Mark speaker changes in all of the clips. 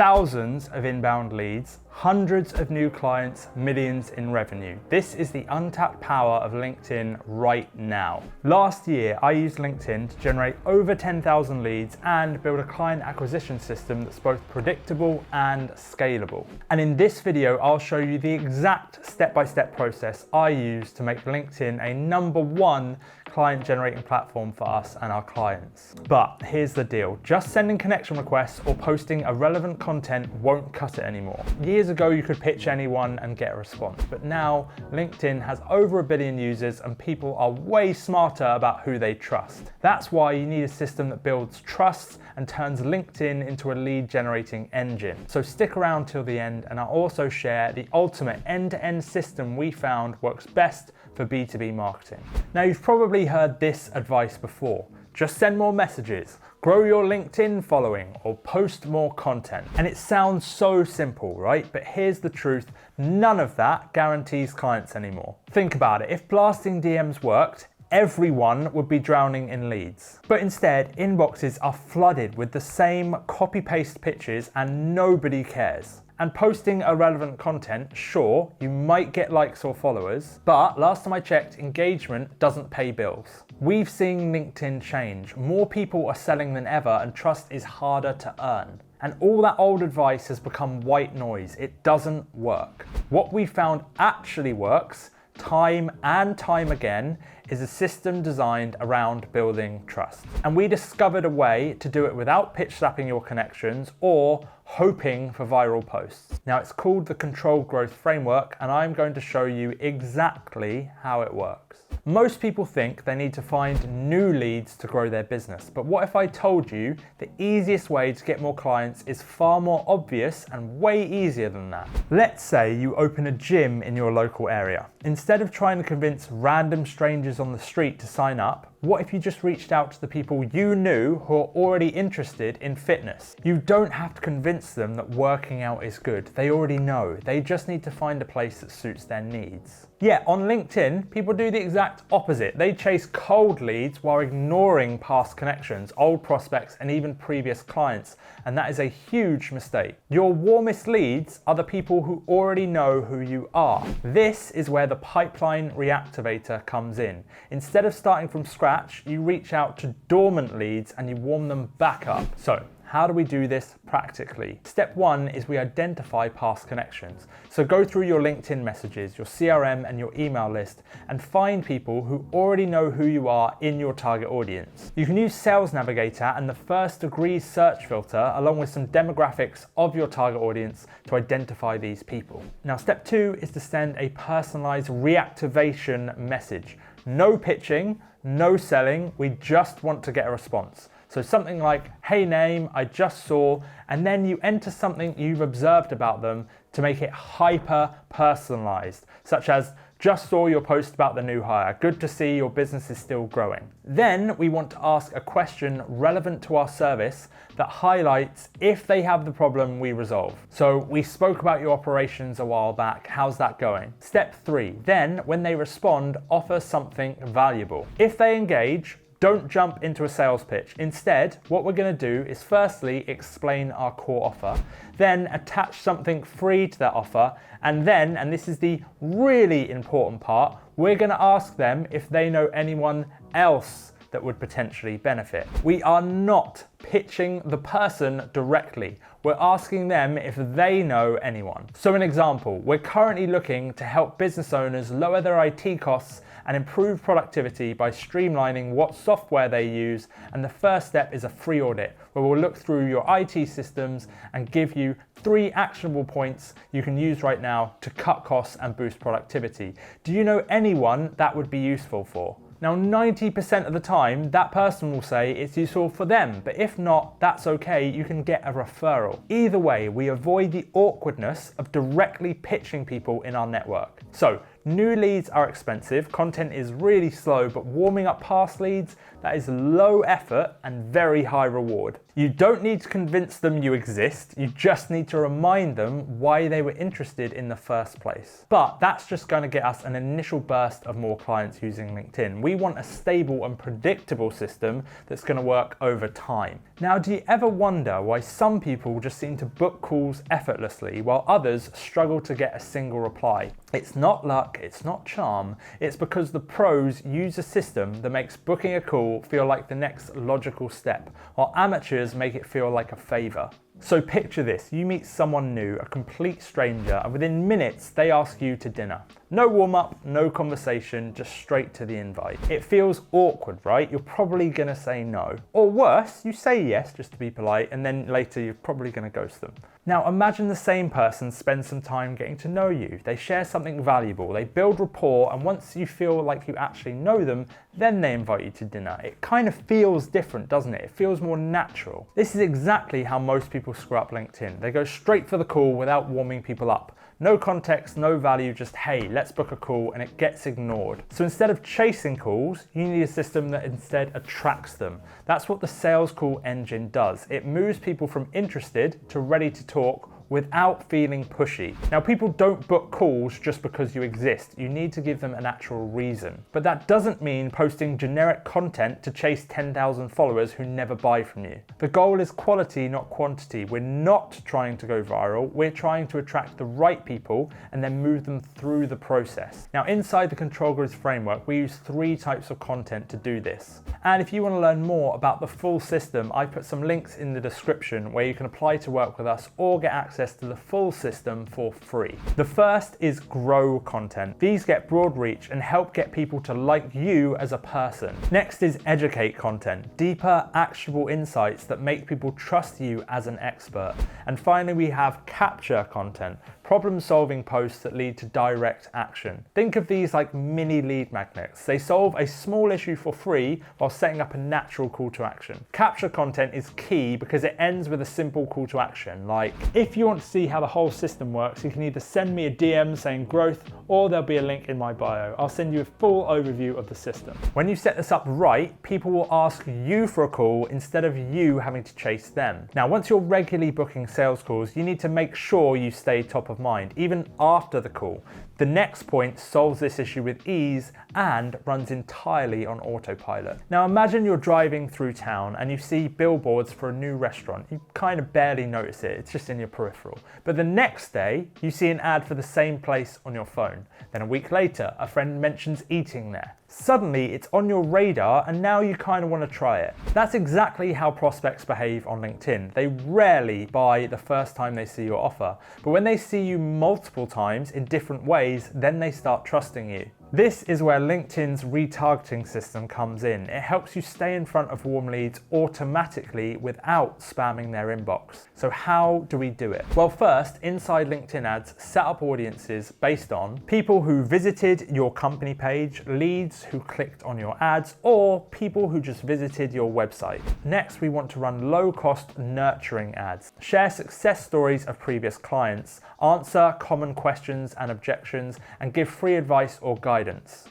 Speaker 1: Thousands of inbound leads, hundreds of new clients, millions in revenue. This is the untapped power of LinkedIn right now. Last year, I used LinkedIn to generate over 10,000 leads and build a client acquisition system that's both predictable and scalable. And in this video, I'll show you the exact step-by-step process I use to make LinkedIn a #1 client generating platform for us and our clients. But here's the deal, just sending connection requests or posting irrelevant content won't cut it anymore. Years ago, you could pitch anyone and get a response, but now LinkedIn has over 1 billion users and people are way smarter about who they trust. That's why you need a system that builds trust and turns LinkedIn into a lead generating engine. So stick around till the end and I'll also share the ultimate end-to-end system we found works best for B2B marketing. Now you've probably heard this advice before. Just send more messages, grow your LinkedIn following, or post more content. And it sounds so simple, right? But here's the truth, none of that guarantees clients anymore. Think about it, if blasting DMs worked, everyone would be drowning in leads. But instead, inboxes are flooded with the same copy-paste pitches and nobody cares. And posting irrelevant content, sure, you might get likes or followers, but last time I checked, engagement doesn't pay bills. We've seen LinkedIn change. More people are selling than ever and trust is harder to earn. And all that old advice has become white noise. It doesn't work. What we found actually works, time and time again, is a system designed around building trust. And we discovered a way to do it without pitch slapping your connections or hoping for viral posts. Now it's called the Controlled Growth Framework and I'm going to show you exactly how it works. Most people think they need to find new leads to grow their business, but what if I told you the easiest way to get more clients is far more obvious and way easier than that? Let's say you open a gym in your local area. Instead of trying to convince random strangers on the street to sign up, what if you just reached out to the people you knew who are already interested in fitness? You don't have to convince them that working out is good. They already know. They just need to find a place that suits their needs. Yeah, on LinkedIn, people do the exact opposite. They chase cold leads while ignoring past connections, old prospects, and even previous clients. And that is a huge mistake. Your warmest leads are the people who already know who you are. This is where the pipeline reactivator comes in. Instead of starting from scratch, you reach out to dormant leads and you warm them back up. So, how do we do this practically? Step 1 is we identify past connections. So go through your LinkedIn messages, your CRM and your email list and find people who already know who you are in your target audience. You can use Sales Navigator and the first degree search filter along with some demographics of your target audience to identify these people. Now step 2 is to send a personalized reactivation message. No pitching, no selling, we just want to get a response. So something like, hey name, I just saw, and then you enter something you've observed about them to make it hyper personalized, such as, just saw your post about the new hire. Good to see your business is still growing. Then we want to ask a question relevant to our service that highlights if they have the problem we resolve. So we spoke about your operations a while back. How's that going? Step 3, then when they respond, offer something valuable. If they engage, don't jump into a sales pitch. Instead, what we're going to do is firstly explain our core offer, then attach something free to that offer, and then, and this is the really important part, we're going to ask them if they know anyone else that would potentially benefit. We are not pitching the person directly. We're asking them if they know anyone. So an example, we're currently looking to help business owners lower their IT costs and improve productivity by streamlining what software they use. And the first step is a free audit where we'll look through your IT systems and give you 3 actionable points you can use right now to cut costs and boost productivity. Do you know anyone that would be useful for? Now 90% of the time that person will say it's useful for them, but if not, that's okay, you can get a referral. Either way, we avoid the awkwardness of directly pitching people in our network. So new leads are expensive, content is really slow, but warming up past leads, that is low effort and very high reward. You don't need to convince them you exist, you just need to remind them why they were interested in the first place. But that's just going to get us an initial burst of more clients using LinkedIn. We want a stable and predictable system that's going to work over time. Now, do you ever wonder why some people just seem to book calls effortlessly while others struggle to get a single reply? It's not luck, it's not charm, it's because the pros use a system that makes booking a call feel like the next logical step, while amateurs make it feel like a favor. So picture this, you meet someone new, a complete stranger, and within minutes they ask you to dinner. No warm up, no conversation, just straight to the invite. It feels awkward, right? You're probably gonna say no. Or worse, you say yes just to be polite, and then later you're probably gonna ghost them. Now imagine the same person spends some time getting to know you. They share something valuable, they build rapport, and once you feel like you actually know them, then they invite you to dinner. It kind of feels different, doesn't it? It feels more natural. This is exactly how most people screw up LinkedIn. They go straight for the call without warming people up. No context, no value, just hey, let's book a call, and it gets ignored. So instead of chasing calls, you need a system that instead attracts them. That's what the sales call engine does. It moves people from interested to ready to talk without feeling pushy. Now, people don't book calls just because you exist. You need to give them an actual reason. But that doesn't mean posting generic content to chase 10,000 followers who never buy from you. The goal is quality, not quantity. We're not trying to go viral. We're trying to attract the right people and then move them through the process. Now, inside the Control Grids framework, we use 3 types of content to do this. And if you want to learn more about the full system, I put some links in the description where you can apply to work with us or get access to the full system for free. The first is grow content. These get broad reach and help get people to like you as a person. Next is educate content. Deeper, actionable insights that make people trust you as an expert. And finally, we have capture content. Problem-solving posts that lead to direct action. Think of these like mini lead magnets. They solve a small issue for free while setting up a natural call to action. Capture content is key because it ends with a simple call to action, like if you want to see how the whole system works, you can either send me a DM saying growth, or there'll be a link in my bio. I'll send you a full overview of the system. When you set this up right, people will ask you for a call instead of you having to chase them. Now, once you're regularly booking sales calls, you need to make sure you stay top of mind, even after the call. The next point solves this issue with ease and runs entirely on autopilot. Now imagine you're driving through town and you see billboards for a new restaurant. You kind of barely notice it, it's just in your peripheral. But the next day, you see an ad for the same place on your phone. Then a week later, a friend mentions eating there. Suddenly, it's on your radar and now you kind of want to try it. That's exactly how prospects behave on LinkedIn. They rarely buy the first time they see your offer, but when they see you multiple times in different ways, then they start trusting you. This is where LinkedIn's retargeting system comes in. It helps you stay in front of warm leads automatically without spamming their inbox. So how do we do it? Well, first, inside LinkedIn ads, set up audiences based on people who visited your company page, leads who clicked on your ads, or people who just visited your website. Next, we want to run low-cost nurturing ads. Share success stories of previous clients, answer common questions and objections, and give free advice or guidance.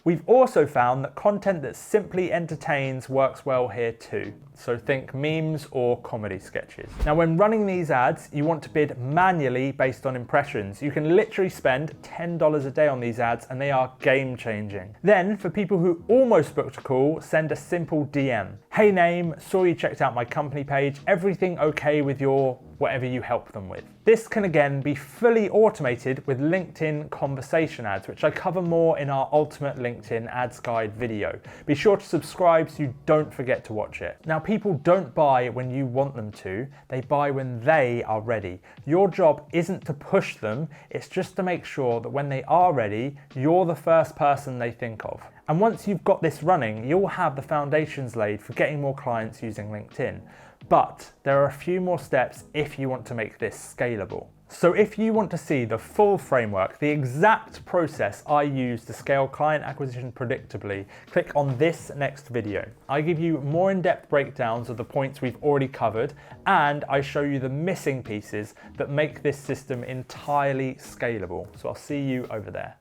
Speaker 1: We've also found that content that simply entertains works well here too. So think memes or comedy sketches. Now, when running these ads, you want to bid manually based on impressions. You can literally spend $10 a day on these ads and they are game changing. Then for people who almost booked a call, send a simple DM. Hey name, saw you checked out my company page. Everything okay with your whatever you help them with. This can again be fully automated with LinkedIn conversation ads, which I cover more in our Ultimate LinkedIn Ads Guide video. Be sure to subscribe so you don't forget to watch it. Now, people don't buy when you want them to, they buy when they are ready. Your job isn't to push them, it's just to make sure that when they are ready, you're the first person they think of. And once you've got this running, you'll have the foundations laid for getting more clients using LinkedIn. But there are a few more steps if you want to make this scalable. So if you want to see the full framework, the exact process I use to scale client acquisition predictably, click on this next video. I give you more in-depth breakdowns of the points we've already covered, and I show you the missing pieces that make this system entirely scalable. So I'll see you over there.